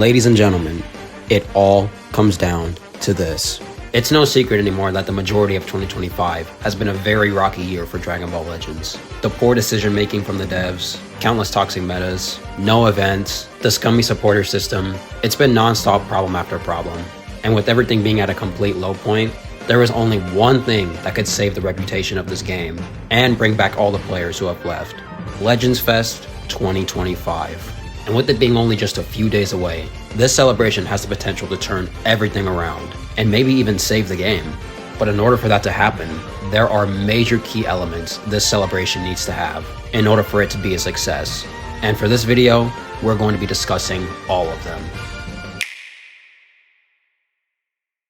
Ladies and gentlemen, it all comes down to this. It's no secret anymore that the majority of 2025 has been a very rocky year for Dragon Ball Legends. The poor decision making from the devs, countless toxic metas, no events, the scummy supporter system, it's been non-stop problem after problem. And with everything being at a complete low point, there is only one thing that could save the reputation of this game and bring back all the players who have left. Legends Fest 2025. And with it being only just a few days away, this celebration has the potential to turn everything around and maybe even save the game. But in order for that to happen, there are major key elements this celebration needs to have in order for it to be a success. And for this video, we're going to be discussing all of them.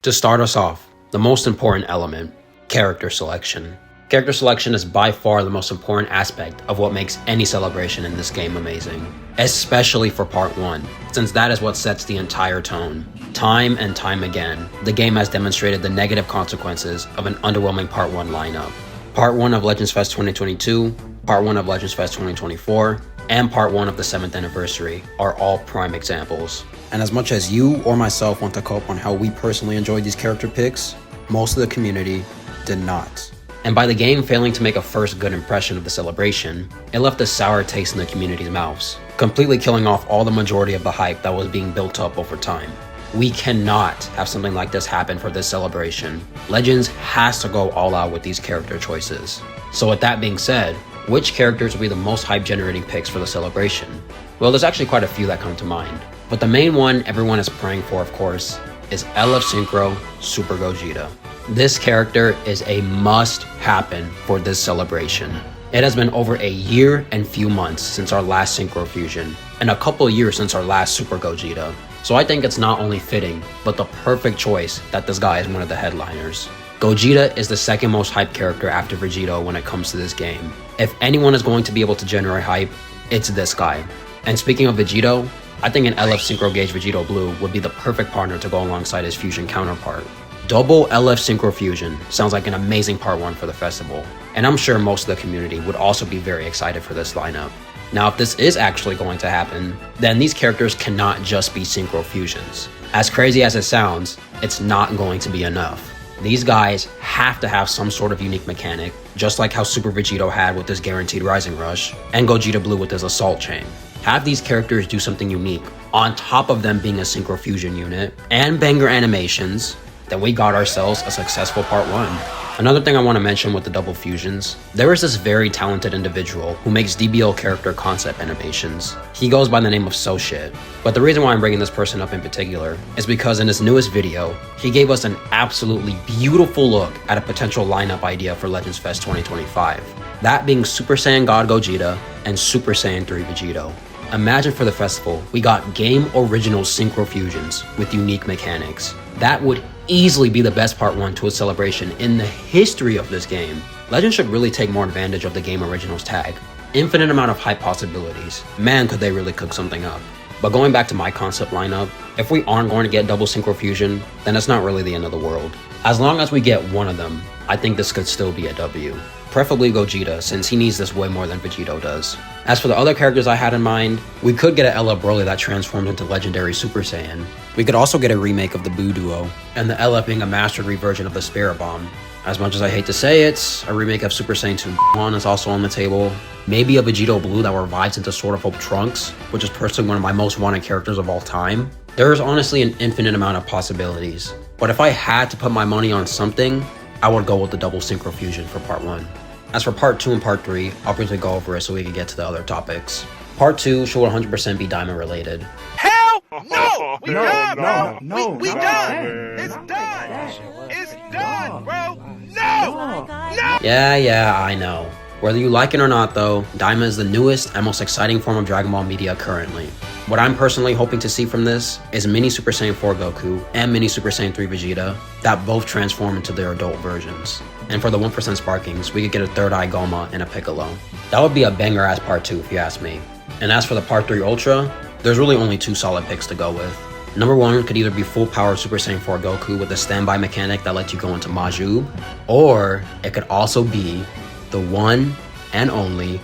To start us off, the most important element, character selection. Character selection is by far the most important aspect of what makes any celebration in this game amazing, especially for Part 1, since that is what sets the entire tone. Time and time again, the game has demonstrated the negative consequences of an underwhelming Part 1 lineup. Part 1 of Legends Fest 2022, Part 1 of Legends Fest 2024, and Part 1 of the 7th anniversary are all prime examples. And as much as you or myself want to cope on how we personally enjoyed these character picks, most of the community did not. And by the game failing to make a first good impression of the celebration, it left a sour taste in the community's mouths, completely killing off all the majority of the hype that was being built up over time. We cannot have something like this happen for this celebration. Legends has to go all out with these character choices. So with that being said, which characters will be the most hype generating picks for the celebration? Well, there's actually quite a few that come to mind, but the main one everyone is praying for, of course, is LF Synchro Super Gogeta. This character is a must happen for this celebration. It has been over a year and few months since our last Synchro Fusion, and a couple years since our last Super Gogeta. So I think it's not only fitting, but the perfect choice that this guy is one of the headliners. Gogeta is the second most hyped character after Vegito when it comes to this game. If anyone is going to be able to generate hype, it's this guy. And speaking of Vegito, I think an LF Synchro Gauge Vegito Blue would be the perfect partner to go alongside his fusion counterpart. Double LF Synchro Fusion sounds like an amazing Part 1 for the festival, and I'm sure most of the community would also be very excited for this lineup. Now, if this is actually going to happen, then these characters cannot just be Synchro Fusions. As crazy as it sounds, it's not going to be enough. These guys have to have some sort of unique mechanic, just like how Super Vegito had with his Guaranteed Rising Rush, and Gogeta Blue with his Assault Chain. Have these characters do something unique, on top of them being a Synchro Fusion unit, and banger animations, then we got ourselves a successful Part 1. Another thing I want to mention with the double fusions, there is this very talented individual who makes DBL character concept animations. He goes by the name of SoShit, but the reason why I'm bringing this person up in particular is because in his newest video, he gave us an absolutely beautiful look at a potential lineup idea for Legends Fest 2025. That being Super Saiyan God Gogeta and Super Saiyan 3 Vegito. Imagine for the festival, we got game original Synchro Fusions with unique mechanics. That would easily be the best Part 1 to a celebration in the history of this game. Legends should really take more advantage of the game originals tag. Infinite amount of hype possibilities. Man, could they really cook something up. But going back to my concept lineup, if we aren't going to get double Synchro Fusion, then it's not really the end of the world. As long as we get one of them, I think this could still be a W. Preferably Gogeta, since he needs this way more than Vegito does. As for the other characters I had in mind, we could get an LF Broly that transforms into Legendary Super Saiyan. We could also get a remake of the Buu Duo, and the LF being a mastered reversion of the Spirit Bomb. As much as I hate to say it, a remake of Super Saiyan 2 Gohan is also on the table. Maybe a Vegito Blue that revives into Sword of Hope Trunks, which is personally one of my most wanted characters of all time. There is honestly an infinite amount of possibilities, but if I had to put my money on something, I would go with the double Synchro Fusion for Part 1. As for Part 2 and Part 3, I'll briefly go over it so we can get to the other topics. Part 2 should 100% be Diamond related. Hell no! We done! We done! It's done! It's done, bro! No! No! Yeah, I know. Whether you like it or not though, Daima is the newest and most exciting form of Dragon Ball media currently. What I'm personally hoping to see from this is Mini Super Saiyan 4 Goku and Mini Super Saiyan 3 Vegeta that both transform into their adult versions. And for the 1% Sparkings, we could get a Third Eye Goma and a Piccolo. That would be a banger ass Part 2 if you ask me. And as for the Part 3 Ultra, there's really only two solid picks to go with. Number 1 could either be full power Super Saiyan 4 Goku with a standby mechanic that lets you go into Majub, or it could also be the one and only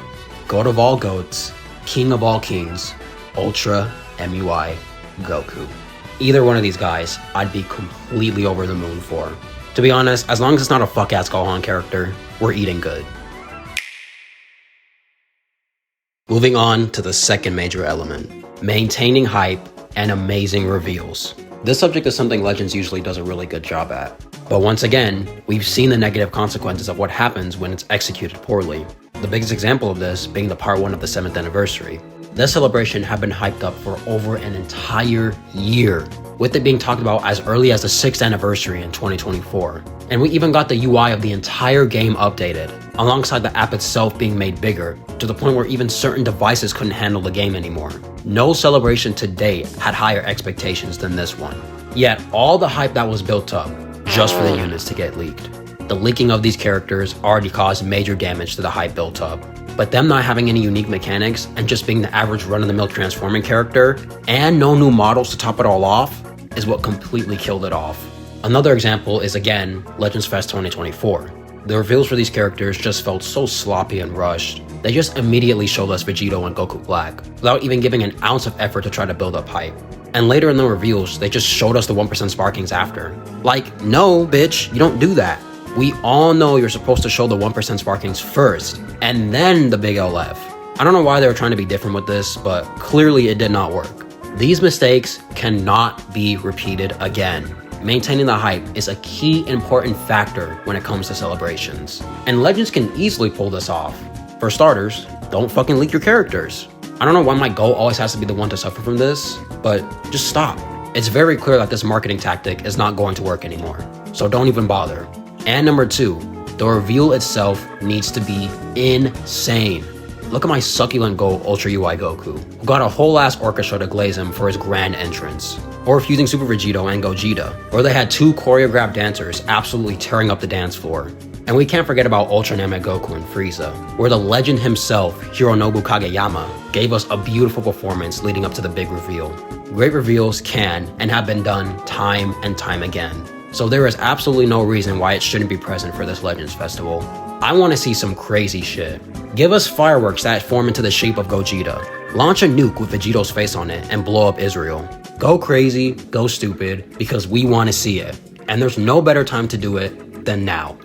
Goat of all goats, King of all kings, Ultra MUI. Goku. Either one of these guys, I'd be completely over the moon for. To be honest, as long as it's not a fuck-ass Gohan character, we're eating good. Moving on to the second major element, maintaining hype and amazing reveals. This subject is something Legends usually does a really good job at. But once again, we've seen the negative consequences of what happens when it's executed poorly. The biggest example of this being the part 1 of the 7th anniversary. This celebration had been hyped up for over an entire year, with it being talked about as early as the 6th anniversary in 2024. And we even got the UI of the entire game updated, alongside the app itself being made bigger, to the point where even certain devices couldn't handle the game anymore. No celebration to date had higher expectations than this one. Yet, all the hype that was built up, just for the units to get leaked. The leaking of these characters already caused major damage to the hype built up. But them not having any unique mechanics and just being the average run-of-the-mill transforming character, and no new models to top it all off, is what completely killed it off. Another example is again, Legends Fest 2024. The reveals for these characters just felt so sloppy and rushed. They just immediately showed us Vegito and Goku Black, without even giving an ounce of effort to try to build up hype. And later in the reveals, they just showed us the 1% Sparkings after. Like, no bitch, you don't do that. We all know you're supposed to show the 1% Sparkings first, and then the big LF. I don't know why they were trying to be different with this, but clearly it did not work. These mistakes cannot be repeated again. Maintaining the hype is a key important factor when it comes to celebrations. And Legends can easily pull this off. For starters, don't fucking leak your characters. I don't know why my goal always has to be the one to suffer from this, but just stop. It's very clear that this marketing tactic is not going to work anymore, so don't even bother. And number 2, the reveal itself needs to be insane. Look at my succulent gold Ultra UI Goku, who got a whole ass orchestra to glaze him for his grand entrance. Or fusing Super Vegito and Gogeta, where they had 2 choreographed dancers absolutely tearing up the dance floor. And we can't forget about Ultra Namek Goku and Frieza, where the legend himself, Hironobu Kageyama, gave us a beautiful performance leading up to the big reveal. Great reveals can and have been done time and time again. So there is absolutely no reason why it shouldn't be present for this Legends Festival. I want to see some crazy shit. Give us fireworks that form into the shape of Gogeta. Launch a nuke with Vegito's face on it and blow up Israel. Go crazy, go stupid, because we want to see it. And there's no better time to do it than now.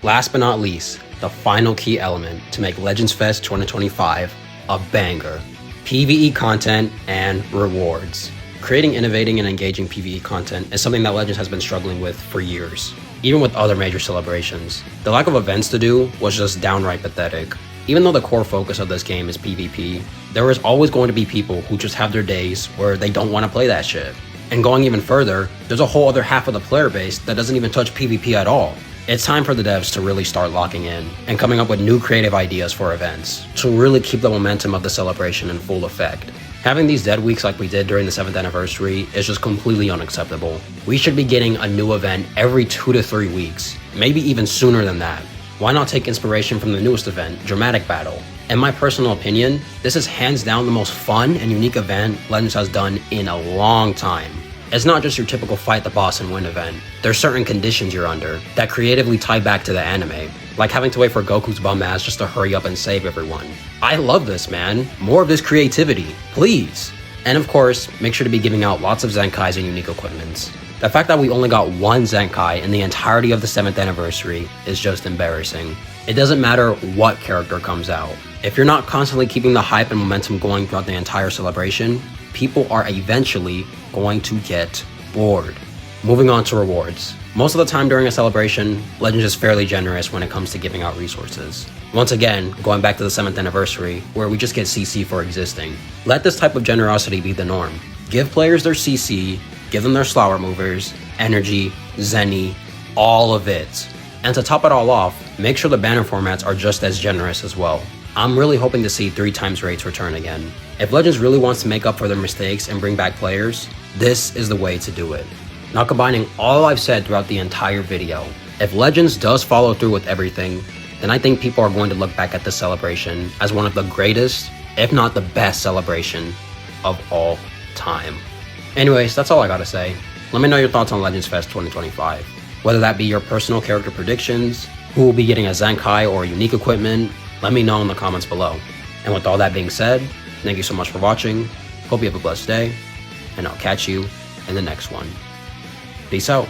Last but not least, the final key element to make Legends Fest 2025 a banger. PvE content and rewards. Creating, innovating, and engaging PvE content is something that Legends has been struggling with for years. Even with other major celebrations, the lack of events to do was just downright pathetic. Even though the core focus of this game is PvP, there is always going to be people who just have their days where they don't want to play that shit. And going even further, there's a whole other half of the player base that doesn't even touch PvP at all. It's time for the devs to really start locking in and coming up with new creative ideas for events to really keep the momentum of the celebration in full effect. Having these dead weeks like we did during the 7th anniversary is just completely unacceptable. We should be getting a new event every 2 to 3 weeks, maybe even sooner than that. Why not take inspiration from the newest event, Dramatic Battle? In my personal opinion, this is hands down the most fun and unique event Legends has done in a long time. It's not just your typical fight the boss and win event. There's certain conditions you're under that creatively tie back to the anime, like having to wait for Goku's bum ass just to hurry up and save everyone. I love this, man. More of this creativity, please. And of course, make sure to be giving out lots of Zenkais and unique equipments. The fact that we only got 1 Zenkai in the entirety of the 7th anniversary is just embarrassing. It doesn't matter what character comes out. If you're not constantly keeping the hype and momentum going throughout the entire celebration, people are eventually going to get bored. Moving on to rewards. Most of the time during a celebration, Legends is fairly generous when it comes to giving out resources. Once again, going back to the 7th anniversary, where we just get CC for existing. Let this type of generosity be the norm. Give players their CC, give them their slower movers, energy, Zenny, all of it. And to top it all off, make sure the banner formats are just as generous as well. I'm really hoping to see 3 times rates return again. If Legends really wants to make up for their mistakes and bring back players, this is the way to do it. Now combining all I've said throughout the entire video, if Legends does follow through with everything, then I think people are going to look back at this celebration as one of the greatest, if not the best celebration of all time. Anyways, that's all I gotta say. Let me know your thoughts on Legends Fest 2025. Whether that be your personal character predictions, who will be getting a Zenkai or unique equipment, let me know in the comments below. And with all that being said, Thank you so much for watching. Hope you have a blessed day, and I'll catch you in the next one. Peace out.